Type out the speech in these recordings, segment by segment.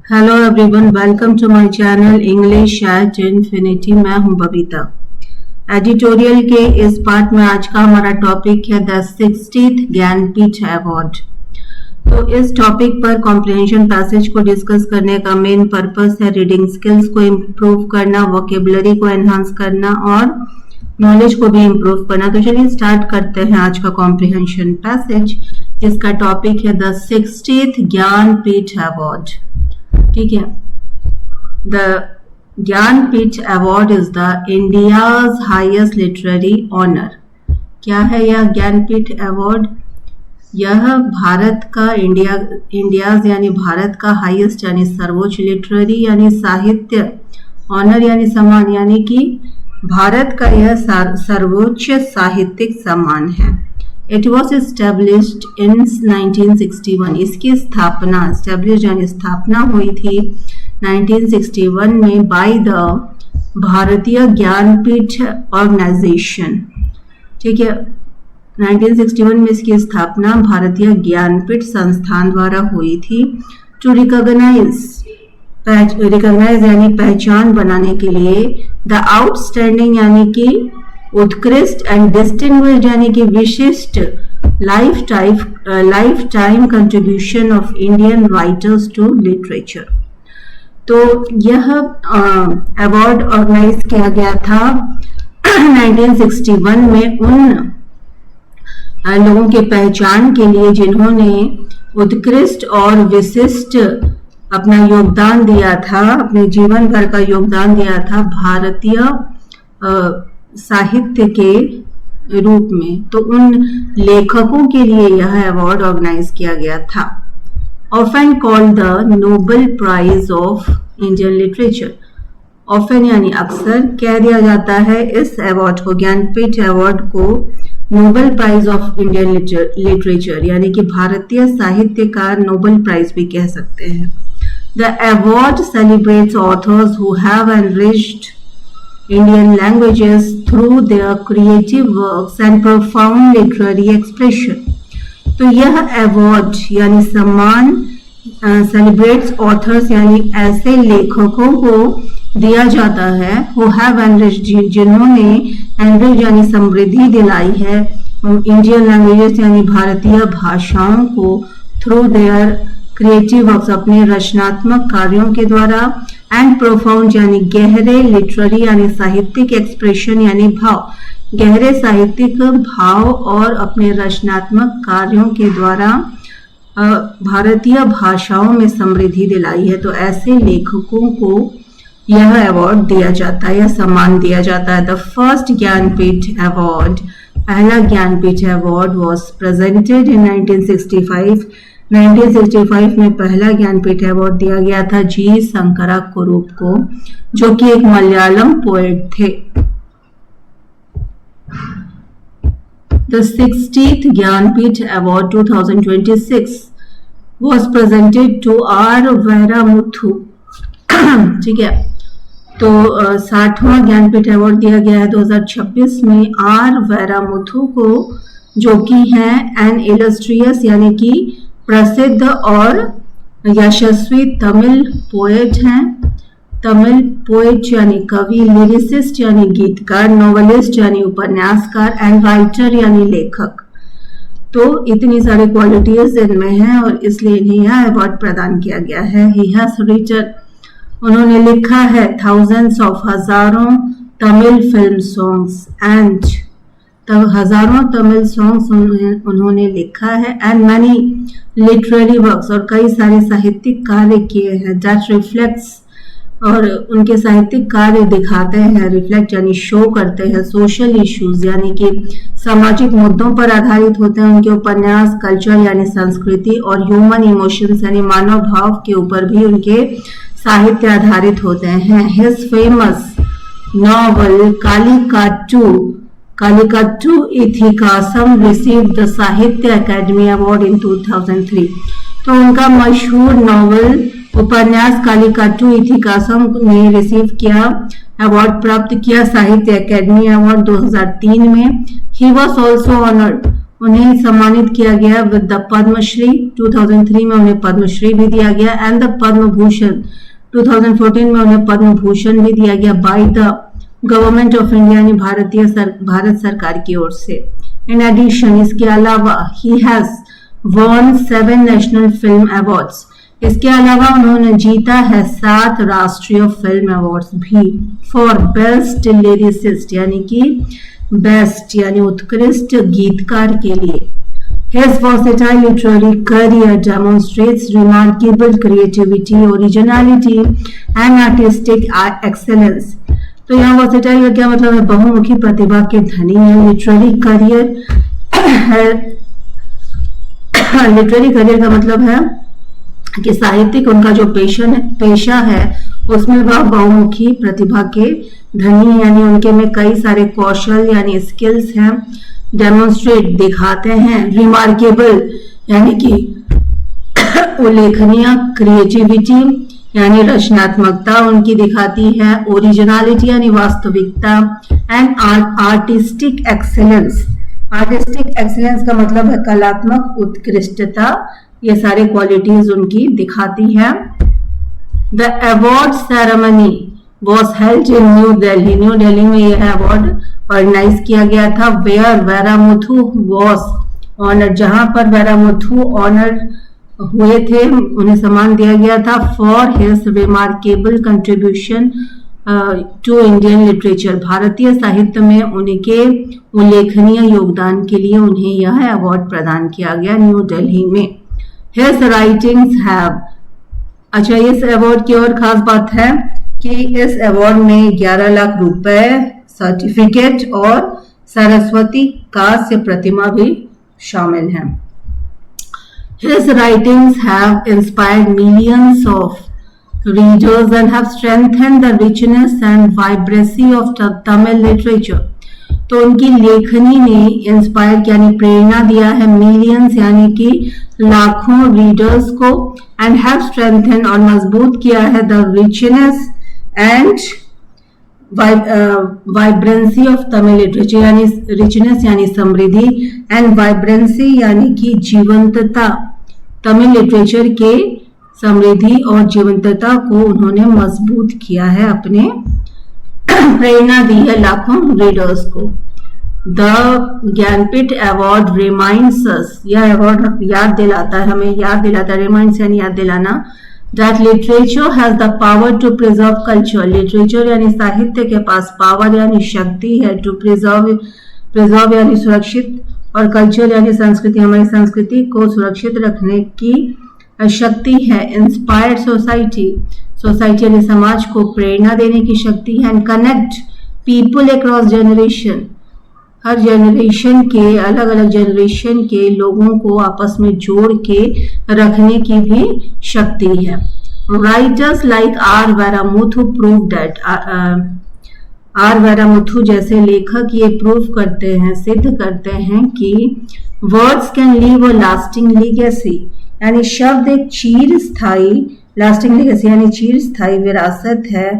Hello everyone, welcome to my channel English at infinity. मैं हूं Babita. Editorial के इस पार्ट में आज का हमारा टॉपिक है द 60th ज्ञानपीठ अवार्ड। तो इस टॉपिक पर कॉम्प्रिहेंशन पैसेज को डिस्कस करने का मेन पर्पस है रीडिंग स्किल्स को इम्प्रूव करना, वोकेबुलरी को एनहांस करना और नॉलेज को भी इम्प्रूव करना। तो चलिए स्टार्ट करते हैं आज का कॉम्प्रिहेंशन पैसेज, जिसका टॉपिक है द 60th ज्ञानपीठ अवार्ड। ठीक है। The Jnanpith award is the India's highest literary honour. क्या है यह ज्ञानपीठ अवार्ड? यह भारत का इंडियाज यानी भारत का हाईएस्ट यानी सर्वोच्च लिटरेरी यानी साहित्य ऑनर यानी सम्मान, यानी कि भारत का यह सर्वोच्च साहित्यिक सम्मान है। It was established in 1961। इसकी स्थापना यानी स्थापना हुई थी 1961 में बाय द भारतीय ज्ञानपीठ ऑर्गेनाइजेशन। ठीक है, 1961 में इसकी स्थापना भारतीय ज्ञानपीठ संस्थान द्वारा हुई थी। टू रिकॉग्नाइज यानी पहचान बनाने के लिए, द आउटस्टैंडिंग यानी कि उत्कृष्ट एंड डिस्टिंग्विश्ड यानी कि विशिष्ट life time contribution of Indian writers to literature. तो यह अवार्ड ऑर्गेनाइज किया गया था 1961 में उन लोगों के पहचान के लिए जिन्होंने उत्कृष्ट और विशिष्ट अपना योगदान दिया था, अपने जीवन भर का योगदान दिया था भारतीय साहित्य के रूप में। तो उन लेखकों के लिए यह अवार्ड ऑर्गेनाइज किया गया था। Often called the Nobel prize of Indian literature. Often यानी अक्सर कह दिया जाता है इस अवार्ड को, ज्ञानपीठ अवार्ड को, Nobel prize of Indian literature यानी कि भारतीय साहित्य का नोबेल प्राइज भी कह सकते हैं। The award celebrates authors who have enriched Indian languages through their creative works and profound literary expression। तो यह अवार्ड यानी सम्मान सेलिब्रेट्स ऑथर्स यानी ऐसे लेखकों को दिया जाता है who have enriched जिन्होंने एनरिच यानी समृद्धि दिलाई है इंडियन लैंग्वेजेस यानी भारतीय भाषाओं को थ्रू देयर क्रिएटिव वर्क्स अपने रचनात्मक कार्यों के द्वारा, एंड प्रोफाउंड यानी गहरे, लिटरेरी यानी साहित्यिक, एक्सप्रेशन यानी भाव, गहरे साहित्यिक भाव और अपने रचनात्मक कार्यों के द्वारा भारतीय भाषाओं में समृद्धि दिलाई है। तो ऐसे लेखकों को यह अवार्ड दिया जाता है, यह सम्मान दिया जाता है। द फर्स्ट ज्ञानपीठ अवार्ड, पहला Jnanpith award was presented in 1965। 1965 में पहला ज्ञानपीठ अवार्ड दिया गया था जी शंकरा कुरूप को, जो कि एक मलयालम पोएट थे। The 60th Jnanpith award 2026 was presented to R Vairamuthu. ठीक है, तो 60वां ज्ञानपीठ अवार्ड दिया गया है 2026 में आर वैरामुथु को, जो कि हैं एन इलस्ट्रियस यानी कि प्रसिद्ध और यशस्वी तमिल पोएट हैं। तमिल पोएट यानी कवि, लिरिसिस्ट यानी गीतकार, नोवेलिस्ट यानी उपन्यासकार, एंड राइटर यानी लेखक। तो इतनी सारी क्वालिटीज इनमें हैं और इसलिए इन्हें यह अवार्ड प्रदान किया गया है। ही हैज रिटन, उन्होंने लिखा है थाउजेंड्स ऑफ हजारों तमिल फिल्म सॉन्ग्स एंड हजारों तमिल सॉन्ग्स उन्होंने लिखा है, एंड मैनी लिटरेरी वर्क्स और कई सारे साहित्यिक कार्य किए हैं। दैट रिफ्लेक्ट्स, और उनके साहित्यिक कार्य दिखाते हैं, रिफ्लेक्ट यानी शो करते हैं सोशल इश्यूज यानी कि सामाजिक मुद्दों पर आधारित होते हैं। उनके उपन्यास कल्चर यानी संस्कृति और ह्यूमन इमोशंस यानी मानव भाव के ऊपर भी उनके साहित्य आधारित होते हैं। His famous novel Kallikattu Ithikasam received the Sahitya Akademi award in 2003। तो उनका मशहूर नॉवल उपन्यास कालिकट्टू इथिकासम ने रिसीव किया, अवार्ड प्राप्त किया साहित्य अकेडमी अवार्ड 2003 में। ही वॉज ऑल्सो ऑनर्ड, उन्हें सम्मानित किया गया विद द पद्मश्री। 2003 में उन्हें पद्मश्री भी दिया गया एंड द पद्म भूषण। 2014 में उन्हें पद्म भूषण भी दिया गया by the government of India यानी भारत सरकार की ओर से। इन एडिशन, इसके अलावा he has won 7 national film awards. इसके अलावा उन्होंने जीता है 7 राष्ट्रीय फिल्म अवार्ड्स भी फॉर बेस्ट लिरिसिस्ट यानी कि बेस्ट यानी उत्कृष्ट गीतकार के लिए। His versatile literary career demonstrates remarkable creativity, originality and artistic excellence. तो यहाँ वर्सेटाइल का क्या मतलब है? बहुमुखी प्रतिभा के धनी है। लिटरेरी करियर है, लिटरेरी करियर का मतलब है कि साहित्यिक उनका जो पेशा है उसमें वह बहुमुखी प्रतिभा के धनी यानी उनके में कई सारे कौशल यानी स्किल्स हैं। डेमोन्स्ट्रेट दिखाते हैं, रिमार्केबल यानी कि उल्लेखनीय, क्रिएटिविटी यानी रचनात्मकता उनकी दिखाती है, ओरिजिनलिटी यानी वास्तविकता and artistic excellence. Artistic excellence का मतलब है कलात्मक उत्कृष्टता। ये सारे क्वालिटीज उनकी दिखाती है। The award ceremony was held in new Delhi. New Delhi में यह अवार्ड ऑर्गेनाइज किया गया था। वेयर वैरामुथु वॉज ऑनर्ड, जहां पर वैरामुथु ऑनर हुए थे, उन्हें सम्मान दिया गया था for his remarkable contribution to Indian literature. भारतीय साहित्य में उनके उल्लेखनीय योगदान के लिए उन्हें यह अवार्ड प्रदान किया गया न्यू दिल्ली में। हिज राइटिंग्स हैव, अच्छा इस अवार्ड की और खास बात है कि इस अवार्ड में 11 लाख रुपए, सर्टिफिकेट और सरस्वती कांस्य प्रतिमा भी शामिल है। His writings have inspired millions of readers and have strengthened the richness and vibrancy of Tamil literature. तो उनकी लेखनी ने इंस्पायर यानी प्रेरणा दिया है मिलियंस यानी कि लाखों रीडर्स को एंड हैव स्ट्रेंथेन और मजबूत किया है the richness and vibrancy of Tamil literature यानी रिचनेस यानी समृद्धि एंड वाइब्रेंसी यानी कि जीवंतता। तमिल लिटरेचर के समृद्धि और जीवंतता को उन्होंने मजबूत किया है, अपने प्रेरणा दी है लाखों रीडर्स को। द ज्ञानपीठ अवार्ड रिमाइंड्स अस, यह अवार्ड याद दिलाता है, हमें याद दिलाता है, रिमाइंड्स यानी याद दिलाना, that literature has the power to preserve culture. Literature यानी साहित्य के पास पावर यानी शक्ति है, to preserve यानी सुरक्षित और कल्चर यानी संस्कृति, हमारी संस्कृति को सुरक्षित रखने की शक्ति है। इंस्पायर्ड सोसाइटी, सोसाइटी यानी समाज को प्रेरणा देने की शक्ति है। And connect people across generation, her generation के अलग अलग जनरेशन के लोगों को आपस में जोड़ के रखने की भी शक्ति है। Writers like R Vairamuthu prove that, R Vairamuthu जैसे लेखक ये प्रूव करते हैं, सिद्ध करते हैं कि words can leave a lasting legacy, यानी शब्द एक चीर स्थायी, लास्टिंग लीगेसी यानी चीर स्थायी विरासत है,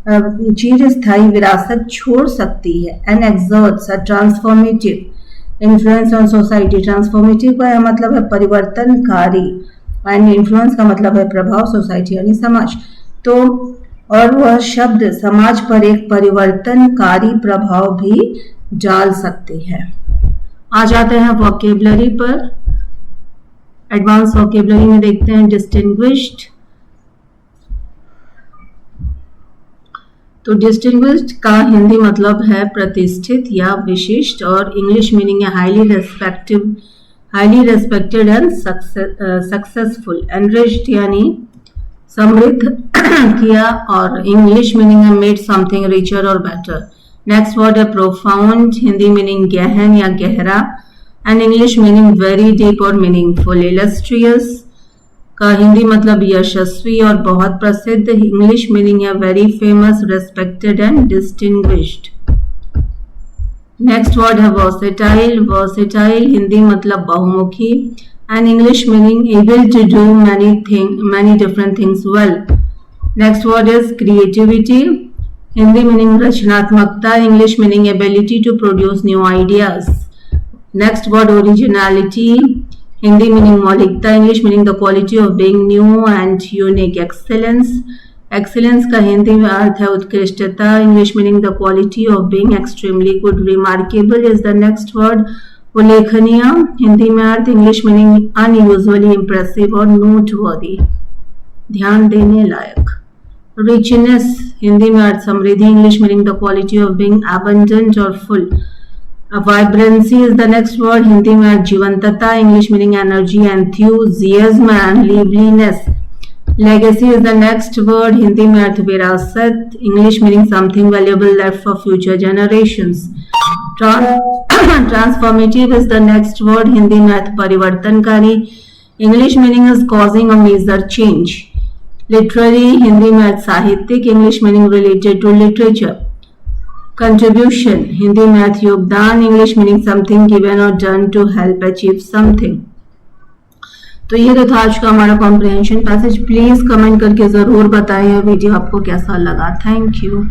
चीर स्थायी विरासत छोड़ सकती है। And exerts a transformative influence on society, transformative का मतलब है परिवर्तनकारी एंड इन्फ्लुएंस का मतलब है प्रभाव, सोसाइटी यानी समाज। तो और वह शब्द समाज पर एक परिवर्तनकारी प्रभाव भी डाल सकती है। आ जाते हैं वोकेबलरी पर। एडवांस वोकेबलरी में देखते हैं डिस्टिंग्विश्ड। तो डिस्टिंग्विश्ड का हिंदी मतलब है प्रतिष्ठित या विशिष्ट और इंग्लिश मीनिंग है highly respected and successful. Enriched यानी समृद्ध किया और इंग्लिश मीनिंग है मेड समथिंग रिचर और बेटर। नेक्स्ट वर्ड है प्रोफाउंड, हिंदी मीनिंग गहन या गहरा and English meaning very deep और मीनिंगफुल। इलस्ट्रियस का हिंदी मतलब यशस्वी और बहुत प्रसिद्ध, इंग्लिश मीनिंग है very famous, respected and distinguished. Next word है वर्सेटाइल, वर्सेटाइल हिंदी मतलब बहुमुखी and English meaning able to do many different things well. Next word is creativity, Hindi meaning रचनात्मकता, English meaning ability to produce new ideas. Next word originality, Hindi meaning मौलिकता, English meaning the quality of being new and unique. Excellence, excellence का हिंदी में अर्थ है उत्कृष्टता, English meaning the quality of being extremely good. Remarkable is the next word. उल्लेखनीय, हिंदी में अर्थ, English meaning unusually impressive और नोटवर्दी, ध्यान देने लायक। रिचनेस, हिंदी में अर्थ समृद्धि, English meaning the quality of being abundant और full. Vibrancy is the next word, Hindi में अर्थ जीवंतता, English meaning energy, enthusiasm and liveliness. Legacy is the next word, Hindi में अर्थ विरासत, English meaning something valuable left for future generations. Transformative is the next word, Hindi में अर्थ परिवर्तनकारी, English meaning is causing a major change. Literary, Hindi में अर्थ साहित्यिक, English meaning related to literature. Contribution, Hindi में अर्थ योगदान, इंग्लिश मीनिंग समथिंग गिवन और done to help achieve something. तो ये तो था आज का हमारा कॉम्प्रिहेंशन पैसेज। प्लीज कमेंट करके जरूर बताएं वीडियो आपको कैसा लगा। Thank you.